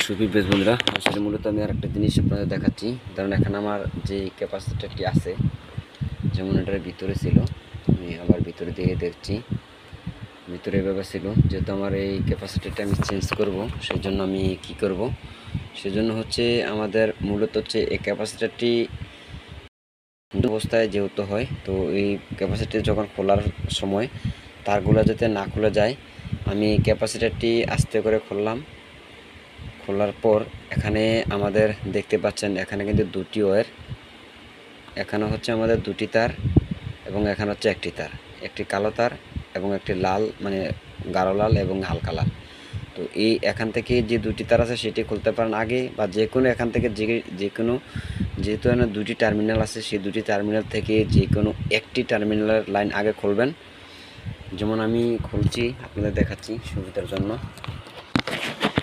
সুপ্রিয় বন্ধুরা, আসলে মূলত আমি আর একটা জিনিস আপনাদের দেখাচ্ছি। কারণ এখানে আমার যে ক্যাপাসিটারটি আছে, যেমন এটার ভিতরে ছিল, আমি আবার ভিতরে দিয়ে দেখছি। ভিতরে এভাবে ছিল, যেহেতু আমার এই ক্যাপাসিটারটা আমি চেঞ্জ করব, সেই জন্য আমি কি করব, সেজন্য হচ্ছে আমাদের মূলত হচ্ছে এই ক্যাপাসিটারটি অবস্থায় যেহেতু হয়, তো এই ক্যাপাসিটি যখন খোলার সময় তারগুলো যাতে না খুলে যায়, আমি ক্যাপাসিটারটি আস্তে করে খুললাম। খোলার পর এখানে আমাদের দেখতে পাচ্ছেন, এখানে কিন্তু দুটি ওয়্যার, এখানে হচ্ছে আমাদের দুটি তার এবং এখানে হচ্ছে একটি তার, একটি কালো তার এবং একটি লাল, মানে গাঢ় লাল এবং হালকা লাল। তো এই এখান থেকে যে দুটি তার আছে সেটি খুলতে পারেন আগে, বা যে কোনো এখান থেকে যে কোনো, যেহেতু এখানে দুটি টার্মিনাল আছে, সেই দুটি টার্মিনাল থেকে যে কোনো একটি টার্মিনালের লাইন আগে খুলবেন। যেমন আমি খুলছি, আপনাদের দেখাচ্ছি সুবিধার জন্য।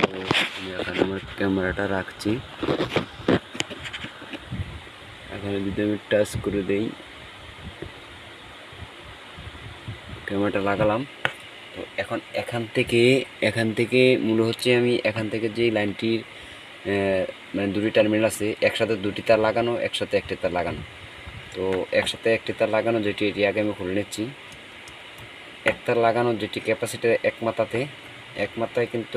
তো আমি এখানে আমার ক্যামেরাটা রাখছি, এখানে যদি আমি টাচ করে দেই, ক্যামেরাটা লাগালাম। তো এখন এখান থেকে মূল হচ্ছে আমি এখান থেকে যে লাইনটির মানে দুটি টার্মিনাল আছে, একসাথে দুটি তার লাগানো, একসাথে একটি তার লাগানো। তো একসাথে একটি তার লাগানো যেটি, এটি আগে আমি খুলে নিচ্ছি। এক তার লাগানো যেটি ক্যাপাসিটার এক মাত্রায় কিন্তু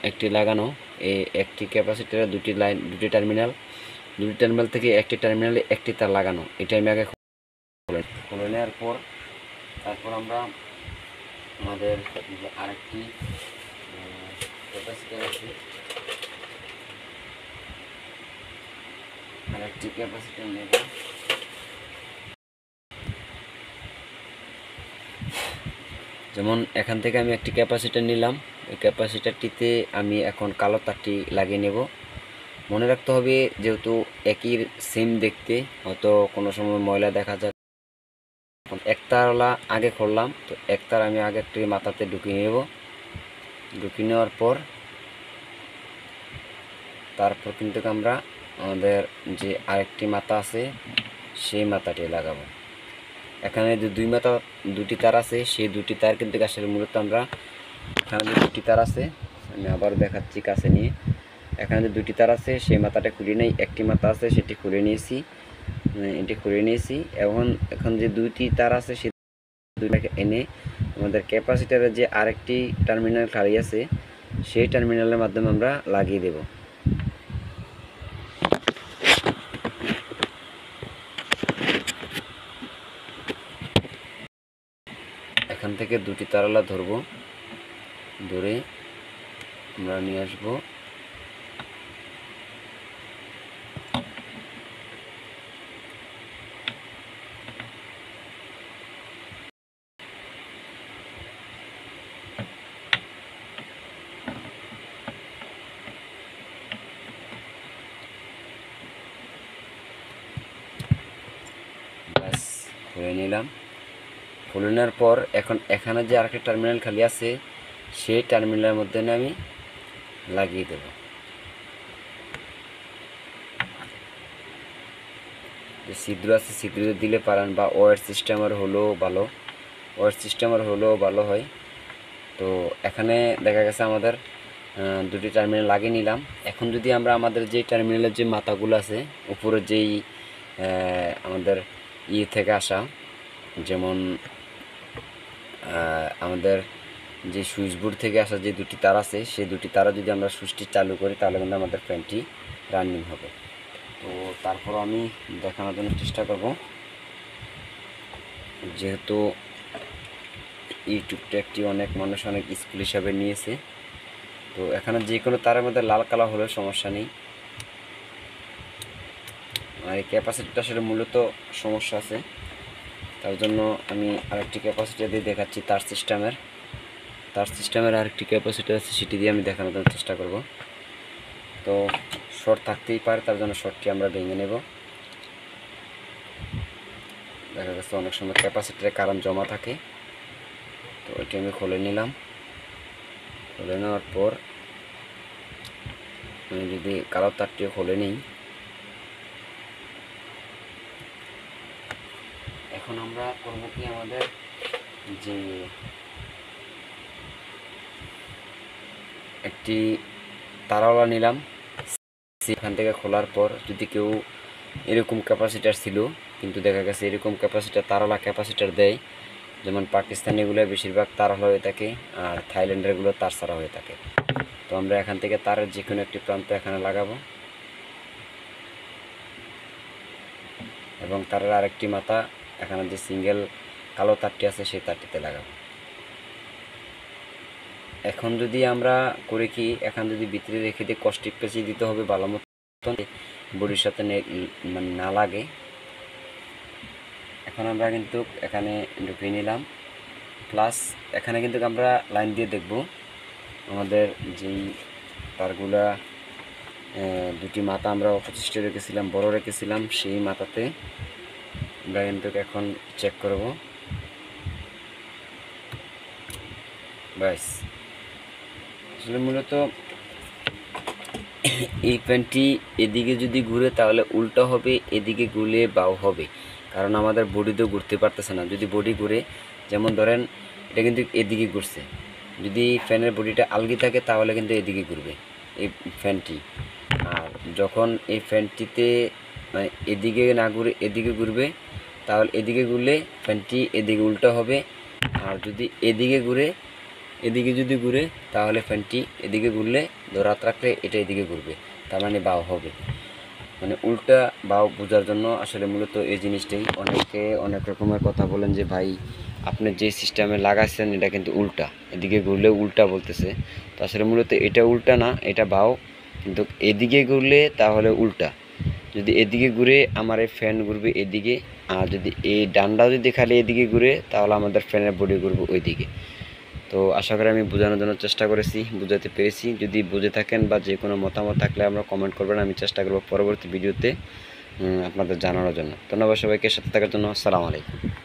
একটি লাগানো, এই একটি ক্যাপাসিটারে দুটি টার্মিনাল থেকে একটি টার্মিনালে একটি তার লাগানো, এটা আমি আগে খুলে নেওয়ার পর তারপর আমরা আমাদের যে আরেকটি ক্যাপাসিটার আছে, আরেকটি ক্যাপাসিটার নেব। যেমন এখান থেকে আমি একটি ক্যাপাসিটার নিলাম, এই ক্যাপাসিটারটিতে আমি এখন কালো তারটি লাগিয়ে নেব। মনে রাখতে হবে, যেহেতু একই সেম দেখতে, হয়তো কোনো সময় ময়লা দেখা যায়। একতারওয়ালা আগে করলাম, তো একতার আমি আগে একটি মাথাতে ঢুকিয়ে নেব। ঢুকিয়ে নেওয়ার পর তারপর কিন্তু আমরা আমাদের যে আরেকটি মাথা আছে সেই মাথাটি লাগাবো। এখানে যে দুটি তার আছে, সেই দুটি তার কিন্তু আসলে মূলত আমরা, এখানে যে দুটি তার আছে, আমি আবার দেখাচ্ছি কাছে নিয়ে। এখানে যে দুটি তার আছে সেই মাথাটা খুলে নেই, একটি মাথা আছে সেটি খুলে নিয়েছি, এখন যে দুইটি তার আছে সেই দুইটাকে এনে আমাদের ক্যাপাসিটারের যে আরেকটি টার্মিনাল খালি আছে সেই টার্মিনালের মাধ্যমে আমরা লাগিয়ে দেব। এখান থেকে দুটি তারলা ধরে আমরা নিয়ে আসবো। খুলে নিলাম। খুলে নেওয়ার পর এখন এখানে যে আরেকটা টার্মিনাল খালি আছে সেই টার্মিনালের মধ্যে আমি লাগিয়ে দেব। যে ছিদ্র আছে ছিদ্র দিলে পারেন, বা ওয়্যার সিস্টেমের হলেও ভালো হয়। তো এখানে দেখা গেছে আমাদের দুটি টার্মিনাল লাগিয়ে নিলাম। এখন যদি আমরা আমাদের যে টার্মিনালের যে মাথাগুলো আছে উপরে, যেই আমাদের থেকে আসা, যেমন আমাদের যে সুইচ বোর্ড থেকে আসা যে দুটি তার আছে, সেই দুটি তারা যদি আমরা সুইচটি চালু করি, তাহলে কিন্তু আমাদের ফ্যানটি রানিং হবে। তো তারপর আমি দেখানোর জন্য চেষ্টা করব, যেহেতু ইউটিউবটা একটি অনেক মানুষ অনেক স্কুল হিসাবে নিয়েছে। তো এখানে যে কোনো তারের মধ্যে লাল কালার হলেও সমস্যা নেই। আর এই ক্যাপাসিটিটা আসলে মূলত সমস্যা আছে, তার জন্য আমি আরেকটি ক্যাপাসিটার দিয়ে দেখাচ্ছি। তার সিস্টেমের আরেকটি ক্যাপাসিটার আছে, সেটি দিয়ে আমি দেখানোর জন্য চেষ্টা করব। তো শর্ট থাকতেই পারে, তার জন্য শর্টটি আমরা ভেঙে নেব। দেখা গেছে অনেক সময় ক্যাপাসিটারে কারেন্ট জমা থাকে, তো এটি আমি খুলে নিলাম। খুলে নেওয়ার পর আমি যদি কালো তারটিও খুলে নিই, এখন আমরা করব কি, আমাদের যে একটি তারওয়ালা নিলাম। এখান থেকে খোলার পর যদি কেউ এরকম ক্যাপাসিটার ছিল, কিন্তু দেখা গেছে এরকম ক্যাপাসিটার তারওয়ালা ক্যাপাসিটার দেয়, যেমন পাকিস্তানিগুলো বেশিরভাগ তারওয়ালা হয়ে থাকে আর থাইল্যান্ডেরগুলো তার ছাড়া হয়ে থাকে। তো আমরা এখান থেকে তারের যে কোনো একটি প্রান্ত এখানে লাগাবো এবং তারের আরেকটি মাথা এখানে যে সিঙ্গেল কালো তারটি আছে সেই তারটিতে লাগাবো। এখন যদি আমরা করে কি, এখন যদি ভিতরে রেখে দিয়ে কস্টিক পেঁচিয়ে দিতে হবে ভালো মতো, বডির সাথে মানে না লাগে। এখন আমরা কিন্তু এখানে ঢুকিয়ে নিলাম, প্লাস এখানে কিন্তু আমরা লাইন দিয়ে দেখব আমাদের যেই তারগুলা দুটি মাথা আমরা অপচিষ্টে রেখেছিলাম, বড় রেখেছিলাম, সেই মাথাতে আমরা কিন্তু এখন চেক করব। ব্যাস, আসলে মূলত এই ফ্যানটি এদিকে যদি ঘুরে তাহলে উল্টো হবে, এদিকে ঘুরলে বাউ হবে, কারণ আমাদের বডি তো ঘুরতে পারতেছে না। যদি বডি ঘুরে, যেমন ধরেন এটা কিন্তু এদিকে ঘুরছে, যদি ফ্যানের বডিটা আলগি থাকে তাহলে কিন্তু এদিকে ঘুরবে এই ফ্যানটি। আর যখন এই ফ্যানটিতে মানে এদিকে না ঘুরে এদিকে ঘুরবে, তাহলে এদিকে ঘুরলে ফ্যানটি এদিকে উল্টো হবে। আর যদি এদিকে ঘুরে, এদিকে যদি ঘুরে তাহলে ফ্যানটি এদিকে ঘুরলে ধরাত রাখলে এটা এদিকে ঘুরবে, তার মানে বাউ হবে। মানে উল্টা বাউ বোঝার জন্য আসলে মূলত এই জিনিসটাই। অনেকে অনেক রকমের কথা বলেন যে ভাই আপনি যে সিস্টেমে লাগাচ্ছেন এটা কিন্তু উল্টা, এদিকে ঘুরলে উল্টা বলতেছে। তো আসলে মূলত এটা উল্টা না, এটা বাউ, কিন্তু এদিকে ঘুরলে তাহলে উল্টা। যদি এদিকে ঘুরে আমার এই ফ্যান ঘুরবে এদিকে, আর যদি এই ডান্ডা যদি খালি এদিকে ঘুরে তাহলে আমাদের ফ্যানের বডি ঘুরবে ওইদিকে। তো আশা করি আমি বোঝানোর জন্য চেষ্টা করেছি, বুঝাতে পেরেছি। যদি বুঝে থাকেন বা যে কোনো মতামত থাকলে আমরা কমেন্ট করবেন, আমি চেষ্টা করব পরবর্তী ভিডিওতে আপনাদের জানানোর জন্য। ধন্যবাদ সবাইকে সাথে থাকার জন্য। আসসালামু আলাইকুম।